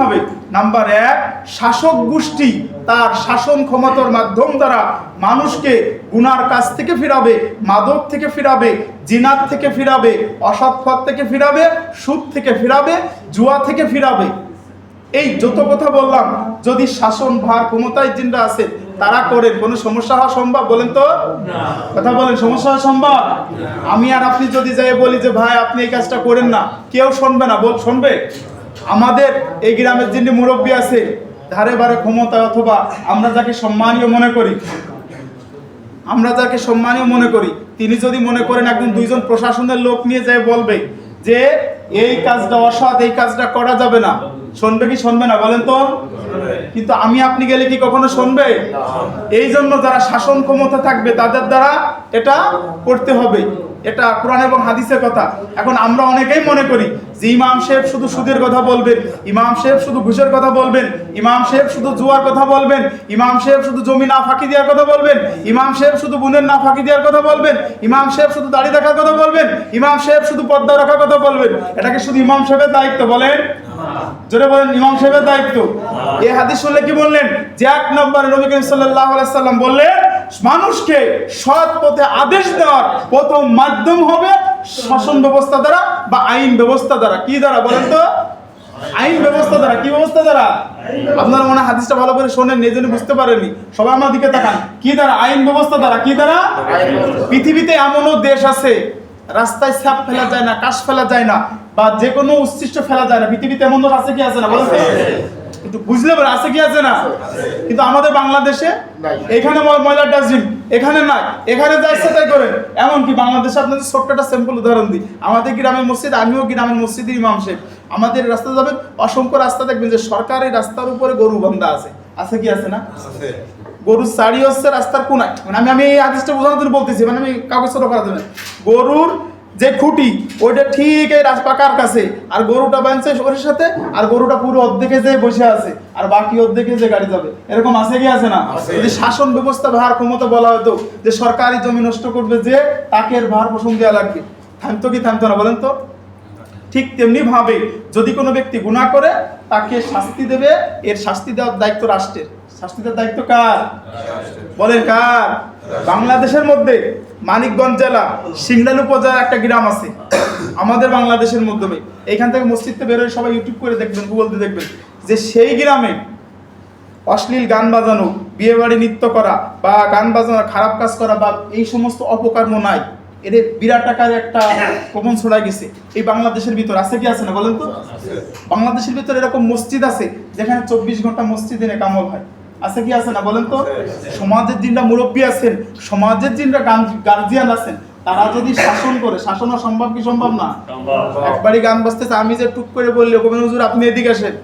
হবে? নাম্বার 1, শাসক গোষ্ঠী তার শাসন ক্ষমতার মাধ্যম দ্বারা মানুষকে গুনার কাজ থেকে ফিরাবে, মাদক থেকে ফিরাবে, জিনাত থেকে ফিরাবে, অসৎ পথ থেকে ফিরাবে, সুদ থেকে ফিরাবে, জুয়া থেকে ফিরাবে। এই যত কথা বললাম, যদি শাসন ভার ক্ষমতায় জিনরা আছে তারা করেন, কোনো সমস্যা হওয়া সম্ভব? বলেন তো, কথা বলেন, সমস্যা হওয়া সম্ভব? আমি আর আপনি যদি যাই বলি যে ভাই আপনি এই কাজটা করেন না, কেউ শুনবে না? শুনবে? আমাদের এই গ্রামের যিনি মুরব্বী আছে ধারে বারে ক্ষমতায়, অথবা আমরা যাকে সম্মানীয় মনে করি, তিনি যদি মনে করেন একজন 2জন প্রশাসনের লোক নিয়ে যায় বলবে যে এই কাজটা অসৎ, এই কাজটা করা যাবে না, শুনবে কি শুনবে না? বলেন তো। কিন্তু আমি আপনি গেলে কি কখনো শুনবে? এই জন্য যারা শাসন ক্ষমতা থাকবে তাদের দ্বারা এটা করতে হবে। এটা কোরআন এবং হাদিসের কথা। এখন আমরা অনেকেই মনে করি যে ইমাম সাহেব শুধু সুদের কথা বলবেন, ইমাম সাহেব শুধু ঘুষের কথা বলবেন, ইমাম সাহেব শুধু জুয়ার কথা বলবেন, ইমাম সাহেব শুধু জমি না ফাঁকি দেওয়ার কথা বলবেন, ইমাম সাহেব শুধু বোনের না ফাঁকি দেওয়ার কথা বলবেন, ইমাম সাহেব শুধু দাড়ি রাখার কথা বলবেন, ইমাম সাহেব শুধু পর্দা রাখার কথা বলবেন। এটাকে শুধু ইমাম সাহেবের দায়িত্ব? বলেন, জোরে বলেন, ইমাম সাহেবের দায়িত্ব। এই হাদিস শুনলে কি বললেন? যে 1 নম্বরে নবী করিম সাল্লাল্লাহু আলাইহি সাল্লাম বললেন মানুষকে সৎ পথে আদেশ দেওয়ার প্রথম মাধ্যম হবে শাসন ব্যবস্থা দ্বারা বা আইন ব্যবস্থা দ্বারা। কি দ্বারা? বলেন তো। আইন ব্যবস্থা দ্বারা। কি ব্যবস্থা দ্বারা? আপনারা মনে হাদিসটা ভালো করে শোনেন, এই জন্য বুঝতে পারেননি। সবাই আমার দিকে তাকান। কি দ্বারা? আইন ব্যবস্থা দ্বারা। কি দ্বারা? পৃথিবীতে এমনও দেশ আছে রাস্তায় ছাপ ফেলা যায় না, কাশ ফেলা যায় না, বা যে কোনো উচ্ছিষ্ট ফেলা যায় না। পৃথিবীতে এমন দেশ আছে কি আছে না? বলেন একটু বুঝলে বলে, আছে কি আছে না? কিন্তু আমাদের বাংলাদেশে এখানে ময়লার ডাস্টবিন, এখানে নাই, এখানে যা ইচ্ছা তাই করেন। এমনকি বাংলাদেশে আপনাদের ছোট্ট একটা সিম্পল উদাহরণ দিই। আমাদের গ্রামের মসজিদ, আমিও গ্রামের মসজিদের ইমাম সাহেব। আমাদের রাস্তা যাবেন, অসংখ্য রাস্তা দেখবেন যে সরকারি রাস্তার উপরে গরু বান্ধা আছে। আছে কি আছে না? গরুর চারি হচ্ছে রাস্তার কোনায়। মানে আমি এই আদেশটা বোঝানোর জন্য বলতেছি, মানে আমি কাগজ ছোট করার জন্য। গরুর যে খুঁটি ওইটা ঠিক এই রাজপাকার কাছে, আর গরুটা বাঁধছে ওর সাথে, আর গরুটা পুরো অর্ধেকে যে বসে আছে আর বাকি অর্ধেকে যে গাড়ি যাবে। এরকম আছে কি আছে না? যদি শাসন ব্যবস্থা ভার ক্ষমতা বলা হতো যে সরকারি জমি নষ্ট করবে যে তাকে এর ভার পোষণ দেওয়া লাগবে, থামতো কি থামতো না? বলেন তো। ঠিক তেমনি ভাবে যদি কোনো ব্যক্তি গুনাহ করে তাকে শাস্তি দেবে, এর শাস্তি দেওয়ার দায়িত্ব রাষ্ট্রের। শাস্তি দেওয়ার দায়িত্ব কার? বলেন কার? বাংলাদেশের মধ্যে মানিকগঞ্জ জেলা সিংড়াল উপজেলার একটা গ্রাম আছে আমাদের বাংলাদেশের মধ্যে। এইখান থেকে মসজিদে বেরোয়, সবাই ইউটিউব করে দেখবেন, গুগলতে দেখবেন যে সেই গ্রামে অশ্লীল গান বাজানো, বিয়ে বাড়ি নৃত্য করা বা গান বাজানো, খারাপ কাজ করা বা এই সমস্ত অপকর্ম নাই। এর বিরাট আকারে একটা প্রবণ ছড়ায় গেছে এই বাংলাদেশের ভিতর। আছে কি আছে না? বলেন তো। বাংলাদেশের ভিতর এরকম মসজিদ আছে যেখানে 24 ঘন্টা মসজিদে নেকামল হয়। আছে কি আছে না? বলেন তো। সমাজের যিনরা মুরব্বী আছেন, সমাজের যিনরা গার্জিয়ান আছেন, তারা যদি শাসন করে, শাসন সম্ভব কি সম্ভব না? একবারই গান বাজতেছে, আমি যে টুক করে বললে কবেন হুজুর আপনি এদিকে আসেন,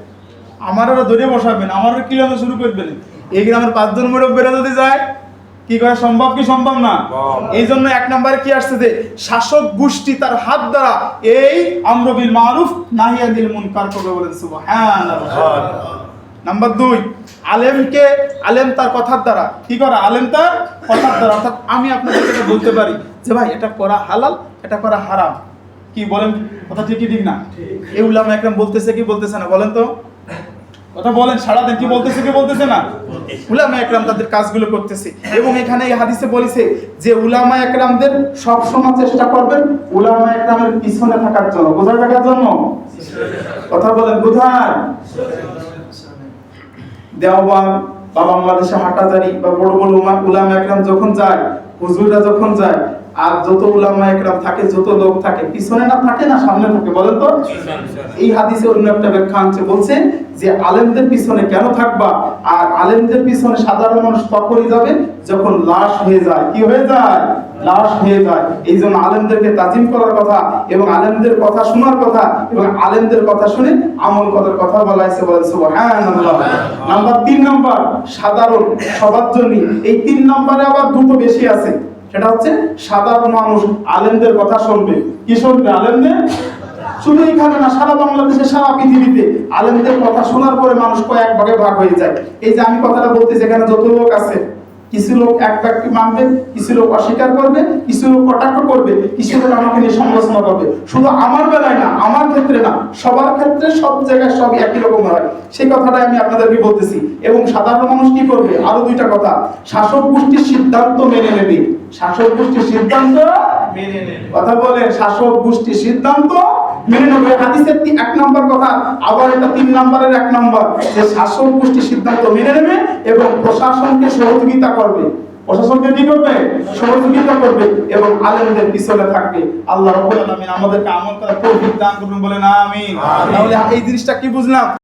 আমারও ধরে বসাবেন, আমারও কিলানো শুরু করবেন। এই গ্রামের 5 জন মুরব্বীরা যদি যায়, কি করা সম্ভব কি সম্ভব না? এই জন্য 1 নম্বরে কি আসছে যে শাসক গোষ্ঠী তার হাত দ্বারা এই আমর বিল মারুফ নাহি আনিল মুনকার করবে। বলেন সুবহানাল্লাহ। নাম্বার 2, আলেম তার কথার দ্বারা কি করা? আলেম তার কথার দ্বারা। অর্থাৎ আমি আপনাদেরকে এটা বলতে পারি যে ভাই এটা করা হালাল, এটা করা হারাম। কি বলেন? কথা ঠিক কি ঠিক না? এই উলামা একরাম বলতেছে কি বলতেছে না? বলেন তো। কথা বলেন, সারা দিন কি বলতেছে কি বলতেছে না? উলামা একরাম তাদের কাজগুলো করতেছে। এবং এখানে এই হাদিসে বলেছে যে উলামা একরামদের সব সময় চেষ্টা করবেন উলামা একরামের পিছনে থাকার জন্য, বোঝায় থাকার জন্য। কথা বলেন, বোঝায়। দেওয়ান বা বাংলাদেশে হাটাজারি বা বড় বড় উলামা একরাম যখন যায়, হুজুররা যখন যায়, আর যত উলামা একরাম থাকে, যত লোক থাকে, পিছনে না থাকে না সামনে থাকে? বলেন তো। এই হাদিসে অন্য একটা ব্যাখ্যা আনছে, বলছে যে আলেমদের পিছনে কেন থাকবা? আর আলেমদের পিছনে সাধারণ মানুষ তখনই যাবে যখন লাশ হয়ে যায়। কি হয়ে যায়? লাশ হয়ে যায়। এই জন্য আলেমদেরকে তাজিম করার কথা এবং আলেমদের কথা শোনার কথা এবং আলেমদের কথা শুনে আমল করার কথা বলা হয়েছে। বলেন সুবহানাল্লাহ। নাম্বার 3 নম্বর সাধারণ, সবার জন্য। এই 3 নম্বরে আবার দুটো বেশি আছে। সেটা হচ্ছে সাধারণ মানুষ আলেমদের কথা শুনবে। কি শুনবে? আলেমদের। শুধু এখানে না, সারা বাংলাদেশে, সারা পৃথিবীতে আলেমদের কথা শোনার পরে মানুষ কয়েক ভাগে ভাগ হয়ে যায়। এই যে আমি কথাটা বলতেছি, এখানে যত লোক আছে কিছু লোক এক বাক্যে মানবে, কিছু লোক অস্বীকার করবে, কিছু লোক কটাক্ষ করবে, কিছু লোক আমাকে নিয়ে সমালোচনা করবে। শুধু আমার বেলায় না, আমার ক্ষেত্রে না, সবার ক্ষেত্রে সব জায়গায় সব একই রকম হয়। সেই কথাটাই আমি আপনাদেরকে বলতেছি। এবং সাধারণ মানুষ কি করবে? আরো দুইটা কথা, শাসক গোষ্ঠীর সিদ্ধান্ত মেনে নেবে। শাসক গোষ্ঠীর সিদ্ধান্ত মেনে নেবে, কথা বলেন, শাসক গোষ্ঠীর সিদ্ধান্ত মেনে নেবে। হাদিসের 1 নম্বর কথা, আবার এটা 3 নম্বরের 1 নম্বর, যে শাসক গোষ্ঠীর সিদ্ধান্ত মেনে নেবে এবং প্রশাসনকে সহযোগিতা করবে। প্রশাসনকে কি করবে? সহযোগিতা করবে এবং আলেমদের পিছনে থাকবে। আল্লাহ রাব্বুল আলামিন আমাদেরকে আমল করার তৌফিক দান করুন, বলেন আমিন। তাহলে এই জিনিসটা কি বুঝলাম?